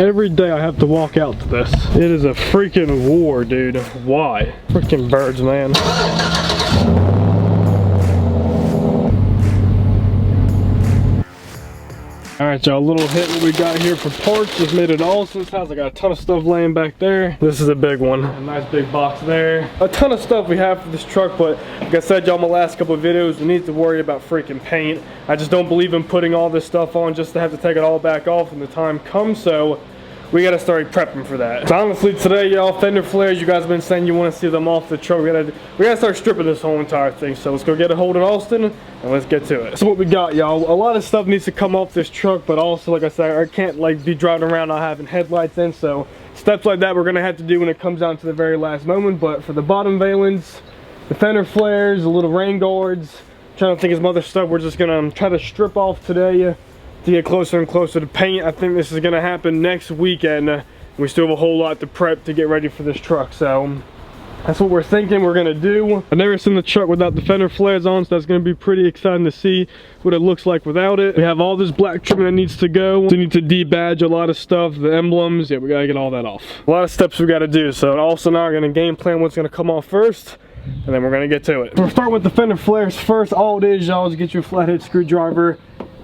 Every day I have to walk out to this. It is a freaking war, dude. Why? Freaking birds, man. Alright, y'all, a little hit what we got here for parts. Just made it all Alston's house. I got a ton of stuff laying back there. This is a big one. A nice big box there. A ton of stuff we have for this truck, but like I said, y'all, in my last couple of videos, we need to worry about freaking paint. I just don't believe in putting all this stuff on just to have to take it all back off when the time comes, so we gotta start prepping for that. So honestly, today, y'all, fender flares, you guys have been saying you want to see them off the truck. We gotta start stripping this whole entire thing. So let's go get a hold of Alston and let's get to it. So what we got, y'all, a lot of stuff needs to come off this truck, but also, like I said, I can't like be driving around not having headlights in. So steps like that we're gonna have to do when it comes down to the very last moment. But for the bottom valence, the fender flares, the little rain guards, trying to think of some other stuff we're just gonna try to strip off today to get closer and closer to paint. I think this is gonna happen next weekend. We still have a whole lot to prep to get ready for this truck, so that's what we're thinking we're gonna do. I've never seen the truck without the fender flares on, so that's gonna be pretty exciting to see what it looks like without it. We have all this black trim that needs to go. We need to debadge a lot of stuff, the emblems. Yeah, we gotta get all that off. A lot of steps we gotta do, so also now we're gonna game plan what's gonna come off first, and then we're gonna get to it. We're starting with the fender flares first. All it is, y'all, is get your flathead screwdriver.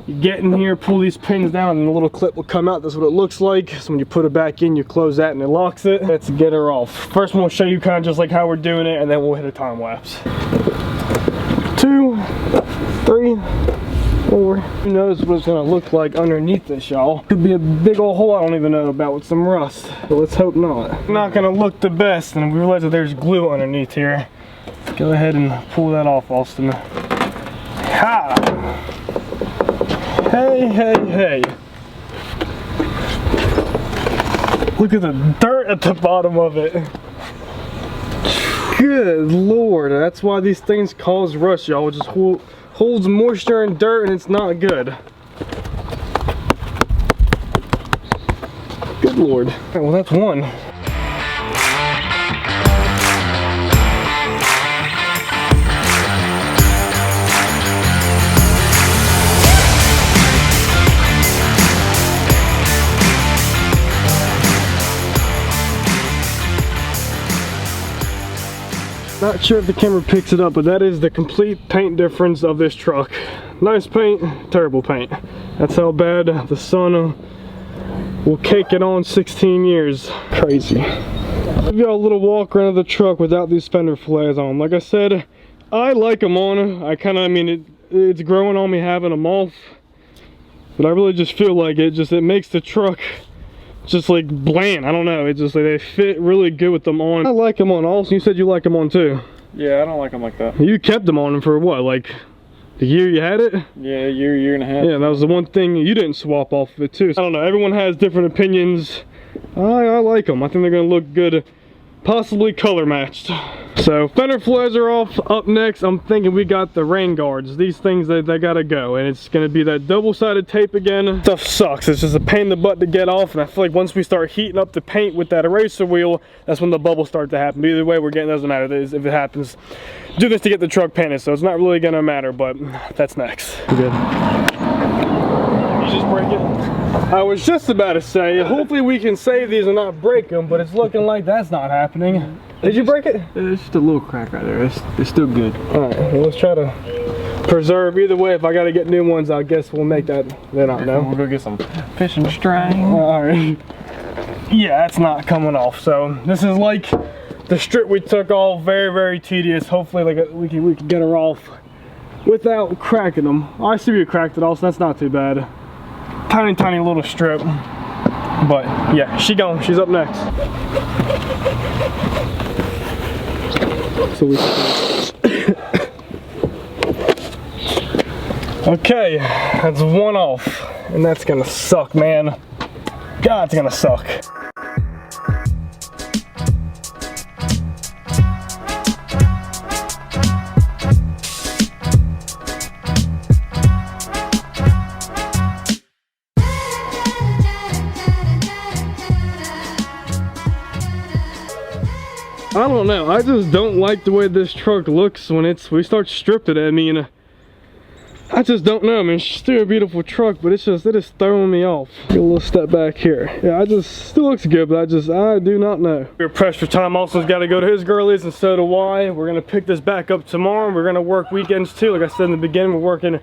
You get in here, pull these pins down, and the little clip will come out. That's what it looks like. So when you put it back in, you close that and it locks it. Let's get her off. First, we'll show you kind of just like how we're doing it, and then we'll hit a time lapse. 2, 3, 4. Who knows what it's gonna look like underneath this, y'all? Could be a big old hole I don't even know about with some rust, but let's hope not. Not gonna look the best, and we realize that there's glue underneath here. Go ahead and pull that off, Alston. Ha! Hey, hey, hey. Look at the dirt at the bottom of it. Good Lord, that's why these things cause rust, y'all. It just holds moisture and dirt, and it's not good. Good Lord. All right, well, that's one. Not sure if the camera picks it up, but that is the complete paint difference of this truck. Nice paint, terrible paint. That's how bad the sun will cake it on 16 years. Crazy. I'll give y'all a little walk around of the truck without these fender flares on. Like I said, I like them on. I mean, it's growing on me having them off. But I really just feel like it makes the truck just like bland. I don't know, it's just like they fit really good with them on. I like them on also. You said you like them on too. Yeah, I don't like them like that. You kept them on for what, like the year you had it? Yeah, year and a half. Yeah, that was the one thing you didn't swap off of it too. I don't know, everyone has different opinions. I like them. I think they're gonna look good, possibly color matched. So fender flares are off. Up next, I'm thinking we got the rain guards. These things, they gotta go, and it's gonna be that double-sided tape again. Stuff sucks. It's just a pain in the butt to get off, and I feel like once we start heating up the paint with that eraser wheel, that's when the bubbles start to happen. But either way, we're getting, doesn't matter if it happens. Do this to get the truck painted, so it's not really gonna matter, but that's next. We're good. You just break it. I was just about to say, hopefully we can save these and not break them, but it's looking like that's not happening. Did you break it? It's just a little crack right there. It's still good. Alright, well, let's try to preserve. Either way, if I gotta get new ones, I guess we'll make that then out now. We'll go get some fishing string. Alright. Yeah, that's not coming off. So this is like the strip we took off. Very, very tedious. Hopefully like we can get her off without cracking them. I see we cracked it also. That's not too bad. Tiny little strip. But yeah, she's up next. So we okay, that's one off, and that's gonna suck, man. God, it's gonna suck. I don't know, I just don't like the way this truck looks when we start stripping it. I mean, I just don't know, man. It's still a beautiful truck, but it is throwing me off. Get a little step back here. Yeah, still looks good, but I do not know. We're pressed for time. Alston's got to go to his girlies, and so do I. We're gonna pick this back up tomorrow. We're gonna work weekends too. Like I said in the beginning, we're working.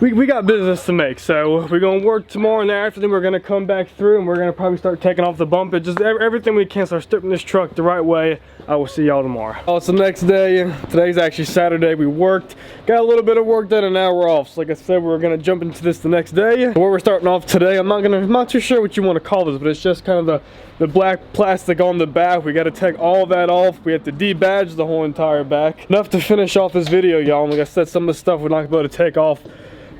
We got business to make, so we're gonna work tomorrow, and after then we're gonna come back through and we're gonna probably start taking off the bump. It just everything we can, start stripping this truck the right way. I will see y'all tomorrow. Oh, it's the next day. Today's actually Saturday. We worked, got a little bit of work done, and now we're off. So like I said, we're gonna jump into this the next day. Where we're starting off today, I'm not too sure what you want to call this, but it's just kind of the black plastic on the back. We got to take all that off. We have to debadge the whole entire back. Enough to finish off this video, y'all. Like I said, some of the stuff we're not gonna be able to take off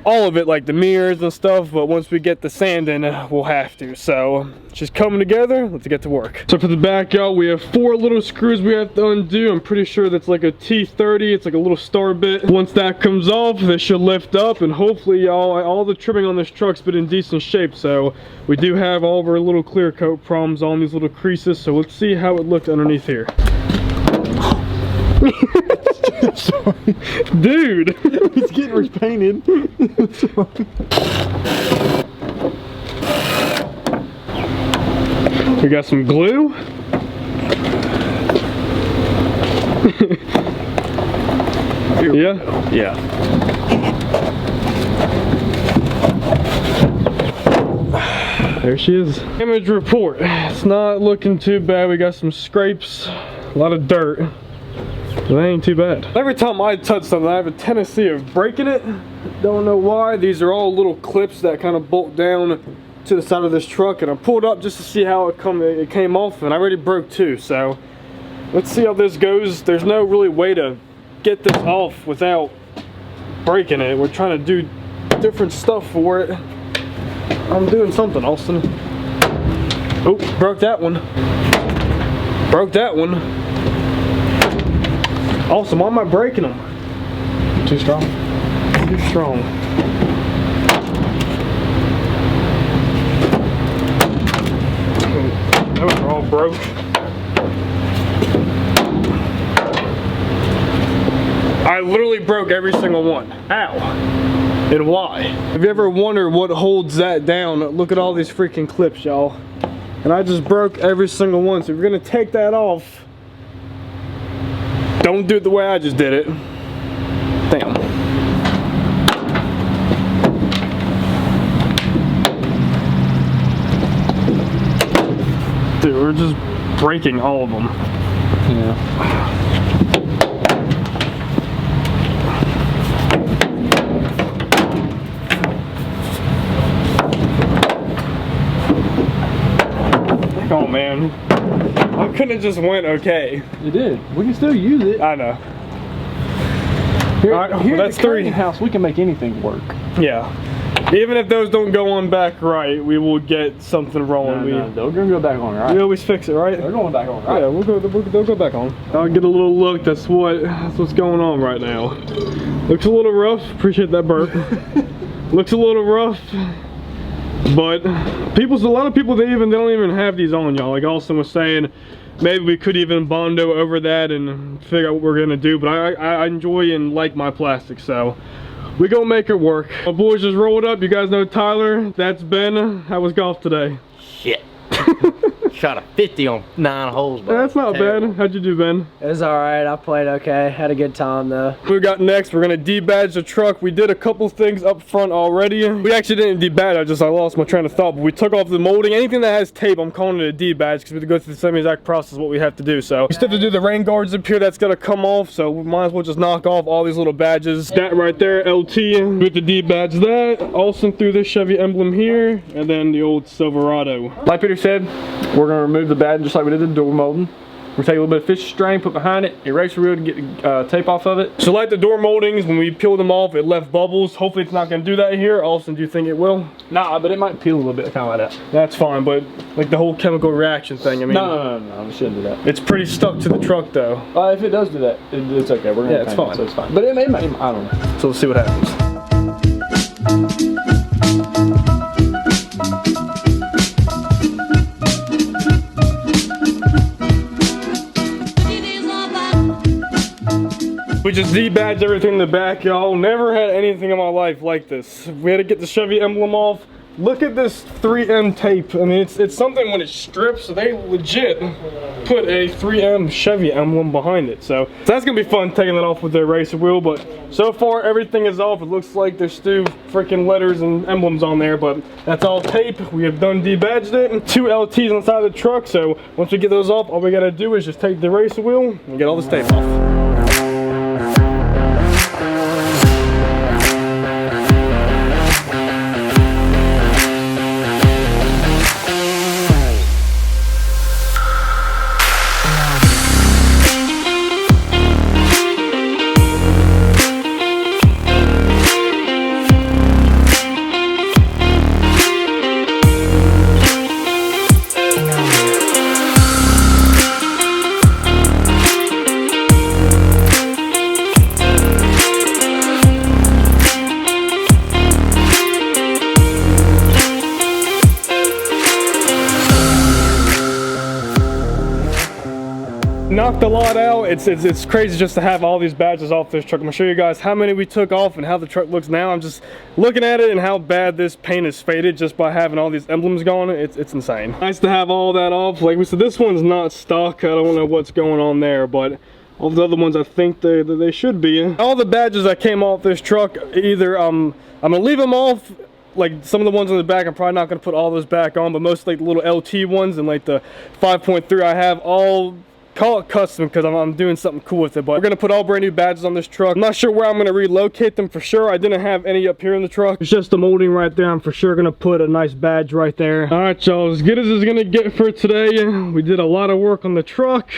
all of it, like the mirrors and stuff, but once we get the sand in, we'll have to. So it's just coming together. Let's get to work. So for the back, y'all, we have 4 little screws we have to undo. I'm pretty sure that's like a T30. It's like a little star bit. Once that comes off, they should lift up, and hopefully, y'all, all the trimming on this truck's been in decent shape. So we do have all of our little clear coat problems on these little creases. So let's see how it looked underneath here. Dude, It's getting repainted. We got some glue. Yeah? Yeah. There she is. Damage report. It's not looking too bad. We got some scrapes, a lot of dirt. That ain't too bad. Every time I touch something, I have a tendency of breaking it. Don't know why. These are all little clips that kind of bolt down to the side of this truck, and I pulled up just to see how it came off, and I already broke 2. So let's see how this goes. There's no really way to get this off without breaking it. We're trying to do different stuff for it. I'm doing something, Alston. Oh, broke that one. Broke that one. Awesome, why am I breaking them? Too strong. Too strong. Those are all broke. I literally broke every single one. Ow. And why? Have you ever wondered what holds that down? Look at all these freaking clips, y'all. And I just broke every single one. So if you're gonna take that off, don't do it the way I just did it. Damn. Dude, we're just breaking all of them. Yeah. Oh man, I couldn't have just went okay. You did. We can still use it. I know. Here, All right, here well, at that's the Kearney 3. house, we can make anything work. Yeah. Even if those don't go on back right, we will get something rolling. No, they're gonna go back on, right? We always fix it, right? They're going back on, right? Yeah, they'll go back on. I'll get a little look. That's what's going on right now. Looks a little rough. Appreciate that burp. Looks a little rough. But a lot of people, they don't even have these on, y'all. Like Alston was saying, maybe we could even bondo over that and figure out what we're gonna do. But I enjoy and like my plastic, so we gonna make it work. My boys just rolled up. You guys know Tyler. That's Ben. How was golf today? Shit. Shot a 50 on 9 holes. Bro. That's not bad. How'd you do, Ben? It was alright, I played okay, had a good time though. What we got next, we're gonna debadge the truck. We did a couple things up front already. We actually didn't debadge, I lost my train of thought, but we took off the molding. Anything that has tape, I'm calling it a debadge because we have to go through the same exact process what we have to do. So we still have to do the rain guards up here, that's gonna come off, so we might as well just knock off all these little badges. That right there, LT, we have to debadge that. Also through this Chevy emblem here, and then the old Silverado. Like Peter said, we're gonna remove the bad just like we did the door molding. We'll take a little bit of fish string, put behind it, eraser wheel to get the tape off of it. So like the door moldings, when we peeled them off, it left bubbles. Hopefully it's not gonna do that here. Austin, do you think it will? Nah, but it might peel a little bit, kind of like that. That's fine, but like the whole chemical reaction thing, I mean. No, we shouldn't do that. It's pretty stuck to the truck though. If it does do that, it's okay. We're gonna it's fine. so it's fine. But it might, I don't know. So we'll see what happens. We just debadged everything in the back, y'all. Never had anything in my life like this. We had to get the Chevy emblem off. Look at this 3M tape. I mean, it's something when it strips, they legit put a 3M Chevy emblem behind it. So that's gonna be fun taking that off with the eraser wheel. But so far, everything is off. It looks like there's still freaking letters and emblems on there, but that's all tape. We have done debadged it. 2 LTs on the side of the truck. So once we get those off, all we gotta do is just take the eraser wheel and get all this tape off. Knocked a lot out. It's crazy just to have all these badges off this truck. I'm gonna show you guys how many we took off and how the truck looks now. I'm just looking at it and how bad this paint is faded just by having all these emblems gone. It's insane. Nice to have all that off. Like we said, this one's not stock. I don't know what's going on there, but all the other ones I think they should be. All the badges that came off this truck, either I'm gonna leave them off. Like some of the ones on the back, I'm probably not gonna put all those back on, but most like the little LT ones and like the 5.3 I have all. Call it custom because I'm doing something cool with it, but we're gonna put all brand new badges on this truck. I'm not sure where I'm gonna relocate them for sure. I didn't have any up here in the truck. It's just the molding right there. I'm for sure gonna put a nice badge right there. All right, y'all, as good as it's gonna get for today. We did a lot of work on the truck.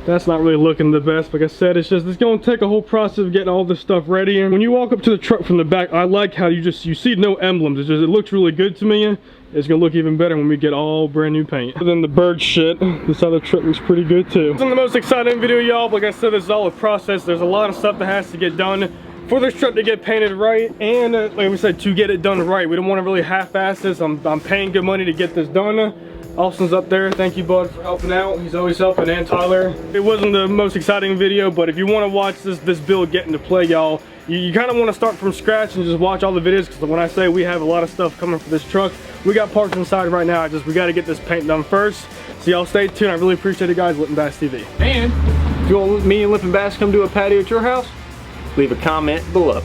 That's not really looking the best. Like I said, it's gonna take a whole process of getting all this stuff ready. And when you walk up to the truck from the back, I like how you see no emblems. It looks really good to me. It's gonna look even better when we get all brand new paint. Other than the bird shit, this other truck looks pretty good too. This isn't the most exciting video, y'all. Like I said, this is all a process. There's a lot of stuff that has to get done for this truck to get painted right, and like we said, to get it done right. We don't want to really half-ass this. I'm paying good money to get this done. Austin's up there. Thank you, bud, for helping out. He's always helping, and Tyler. It wasn't the most exciting video, but if you want to watch this build get into play, y'all, you kind of want to start from scratch and just watch all the videos, because when I say we have a lot of stuff coming for this truck, we got parts inside right now. We got to get this paint done first. So y'all stay tuned. I really appreciate it, guys. Lippin' Bass TV. And if you want me and Lippin' Bass come do a patio at your house, leave a comment below.